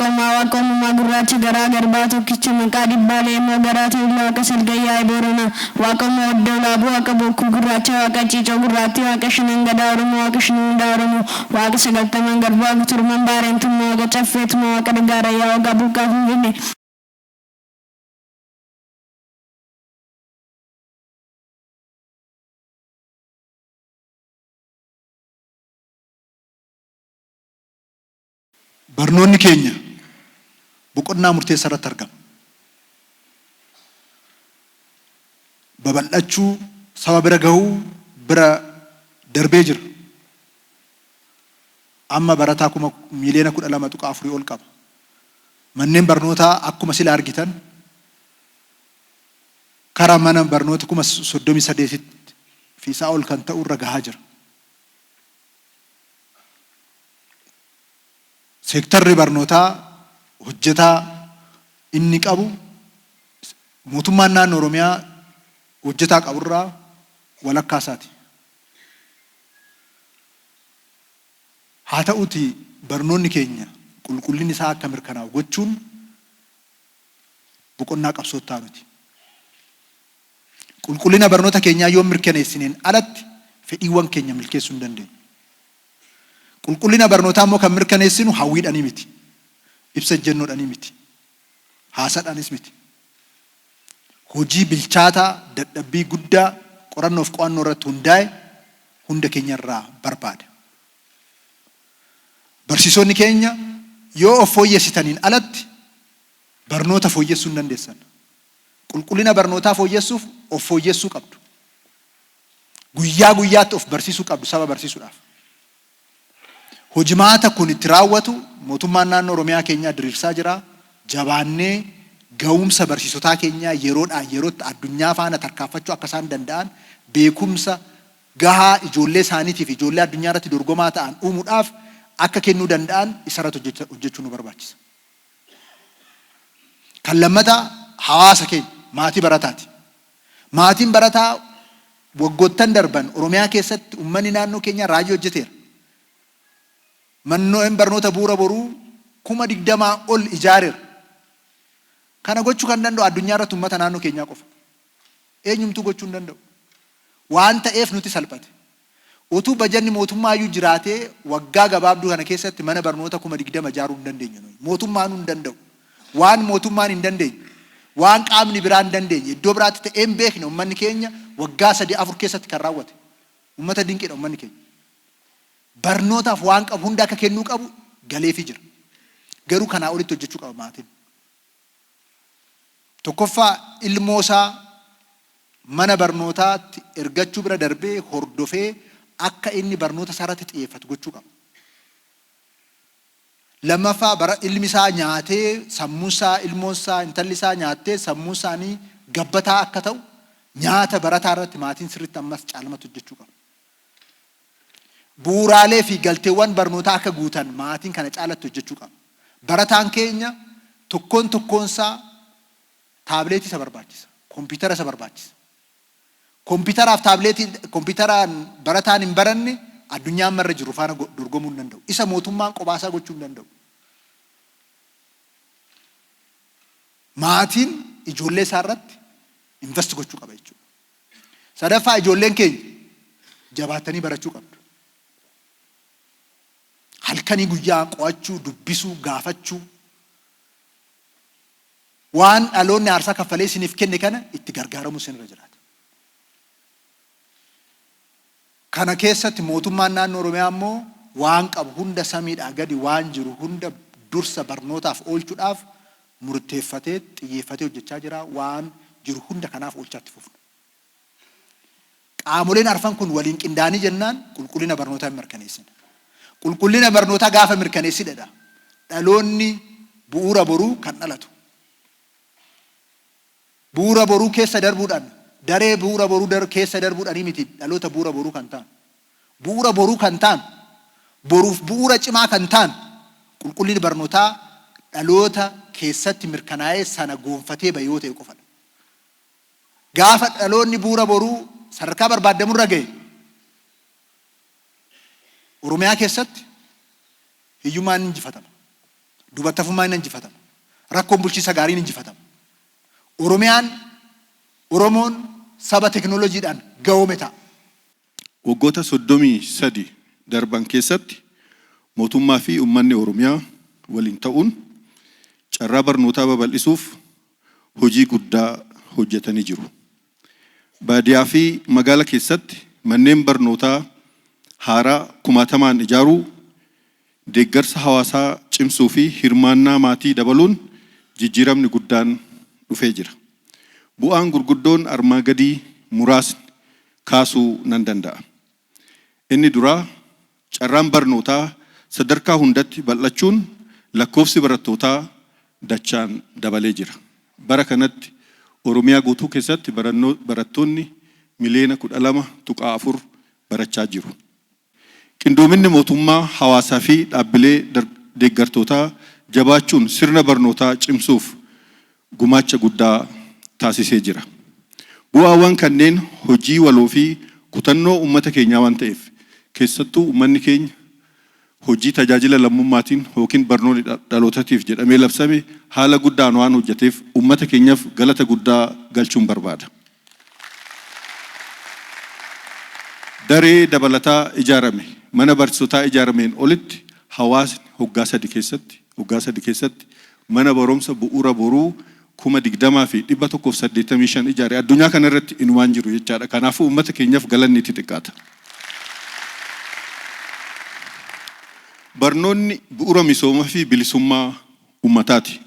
waaquma gurraacha garaa garbaa tokkicha maqaa dhibbaalee immoo garaatu waaqa salgayyaa iboorana waaquma oddoo laabuu waaqa bokkuu gurraacha waaqa ciicoo gurraatti waaqa shanan gadaa oromoo waaqa shanan hundaa oromoo waaqa sagaltaman garbaa waaqa turman baareentummaa waaqa caffeetuma waaqa dhagaarayyaa waaqa buqqaa finfinne. Barnoonni keenya boqonnaa murteessaa irratti argama. Babal'achuu saba bira gahuu bira darbee jira. Amma barataa kuma miiliyoona 12.4 ol qaba. Manneen barnootaa akkuma sila argitan karaa mana barnoota 38 fi isaa ol kan ta'u irra gahaa jira. Seektarri barnootaa hojjetaa inni qabu mootummaan naannoo Oromiyaa hojjetaa qaburraa walakkaa isaati. Haa ta'uuti barnoonni keenya qulqullinni isaa akka mirkanaa'u gochuun boqonnaa qabsootaa nuti. Qulqullina barnoota keenyaa yoo mirkaneessineen alatti fedhiiwwan keenya milkeessuu hin dandeenyu. Qulqullina barnootaa immoo kan mirkaneessinu hawwiidhaanii miti. Ibsa jennoodhaanii miti. Haasaadhaanis miti. Hojii bilchaataa dadhabbii guddaa qorannoof qo'annoo irratti hundaa'e hunda keenya irraa barbaada. Barsiisonni keenya yoo of fooyyessitaniin alatti barnoota fooyyessuu hin dandeessan. Qulqullina barnootaa fooyyessuuf of fooyyessuu qabdu. Guyyaa guyyaatti of barsiisuu qabdu saba barsiisuudhaaf. Hojimaata kun itti raawwatu mootummaan naannoo Oromiyaa keenyaa diriirsaa jira. Jabaannee ga'umsa barsiisotaa keenyaa yeroodhaan yerootti addunyaa faana tarkaanfachuu akka isaan danda'an beekumsa gahaa ijoollee isaaniitiif ijoollee addunyaa irratti dorgomaa ta'an uumuudhaaf akka kennuu danda'an isarratti hojjechuu nu barbaachisa. Kan lammataa hawaasa keenya maatii barataati. Maatiin barataa waggoottan darban Oromiyaa keessatti uummanni naannoo keenyaa raajii hojjeteera. Manneen barnoota bu'uura boruu 20,000 ol ijaareera. Kana gochuu kan danda'u addunyaa irratti uummata naannoo keenyaa qofa. Eenyumtuu gochuu hin danda'u. Waan ta'eef nuti salphate. Utuu bajanni mootummaa iyyuu jiraatee waggaa gabaabduu kana keessatti mana barnoota 20,000 ijaaruu hin dandeenyu. Mootummaan hin danda'u. Waan mootummaan hin dandeenye, waan qaamni biraa hin dandeenye iddoo biraatti ta'ee hin beekne uummanni keenya waggaa 3-4 keessatti kan raawwate. Uummata dinqiidha uummanni keenya. Barnootaaf waan qabu hunda akka kennuu qabu galeefii jira. Garuu kanaa olitti hojjechuu qaba maatiin. Tokkoffaa ilmoo isaa mana barnootaatti ergachuu bira darbee hordofee akka inni barnoota isaa irratti xiyyeeffatu gochuu qaba. Lammaffaa ilmi isaa nyaatee sammuu isaa ilmoon isaa intalli isaa nyaattee sammuu isaanii gabbataa akka ta'u nyaata barataa irratti maatiin sirriitti ammas caalmatti hojjechuu qaba. Bu'uuraalee fi galteewwan barnootaa akka guutan maatiin kana caalatti hojjechuu qaba. Barataan keenya tokkoon isaa taabileetii isa barbaachisa. Kompiitara isa barbaachisa. Kompiitaraaf taabileetii kompiitaraan barataan hin baranne addunyaan marra jiru faana dorgomuu hin danda'u. Isa mootummaan qophaa gochuu hin danda'u. Maatiin ijoollee isaa irratti invest gochuu qaba jechuudha. Sadaffaa ijoolleen keenya jabaatanii barachuu qabdu. Halkanii guyyaa qo'achuu, dubbisuu, gaafachuu waan dhaloonni aarsaa kaffalee isiniif kenne kana itti gargaaramuu isinirra jiraata. Kana keessatti mootummaan naannoo Oromiyaa immoo waan qabu hunda samiidhaa gadi waan jiru hunda dursa barnootaaf oolchuudhaaf murteeffatee xiyyeeffatee hojjechaa jira. Waan jiru hunda kanaaf oolchaatti fufna. Qaamoleen arfan kun waliin qindaanii jennaan qulqullina barnootaa hin mirkaneessina. Qulqullina barnootaa gaafa mirkaneessidha. Dhaloonni bu'uura boruu kan dhalatu. Bu'uura boruu keessa darbuudhaan daree bu'uura boruu keessa darbuudhaan miti dhaloota bu'uura boruu kan ta'an. Bu'uura boruu kan ta'an boruuf bu'uura cimaa kan ta'an qulqullinni barnootaa dhaloota keessatti mirkanaa'ee sana goonfatee bahe yoo ta'e qofadha. Gaafa dhaloonni bu'uura boruu sadarkaa barbaadamurra gahe Oromiyaa keessatti hiyyummaan injifatama. dubartafummaan injifatama. Rakkoon bulchiinsa gaariin injifatama. Oromoon saba teknooloojiidhaan gahoome ta'a. Waggoota 33 darban keessatti mootummaa fi uummanni Oromiyaa waliin ta'uun carraa barnootaa babal'isuuf hojii guddaa hojjetanii jiru. Baadiyyaa fi magaalaa keessatti manneen barnootaa haaraa kumaatamaan ijaaruu, deeggarsa hawaasaa cimsuu fi hirmaannaa maatii dabaluun jijjiiramni guddaan dhufee jira. Bu'aan gurguddoon armaa gadii muraasni kaasuu nan danda'a. Inni duraa carraan barnootaa sadarkaa hundatti bal'achuun lakkoofsi barattootaa dachaan dabalee jira. Bara kanatti Oromiyaa guutuu keessatti barattoonni miliyoona 12.4 barachaa jiru. Qindoominni mootummaa hawaasaa fi dhaabbilee deeggartootaa jabaachuun sirna barnootaa cimsuuf gumaacha guddaa taasisee jira. Bu'aawwan kanneen hojii waloo fi kutannoo uummata keenyaa waan ta'eef keessattuu uummanni keenya hojii tajaajila lammummaatiin yookiin barnoota dhalootaatiif jedhamee labsame haala guddaan waan hojjeteef uummata keenyaaf galata guddaa galchuun barbaada. Daree dabalataa ijaarame mana barsiisotaa ijaarameen olitti hawaasni waggaa sadii keessatti mana barumsa bu'uura boruu 20,185 ijaare addunyaa kana irratti inumaan jiru jechaadha. Kanaafuu uummata keenyaaf galanni itti xiqqaata. Barnoonni bu'uura misoomaa fi bilisummaa uummataati.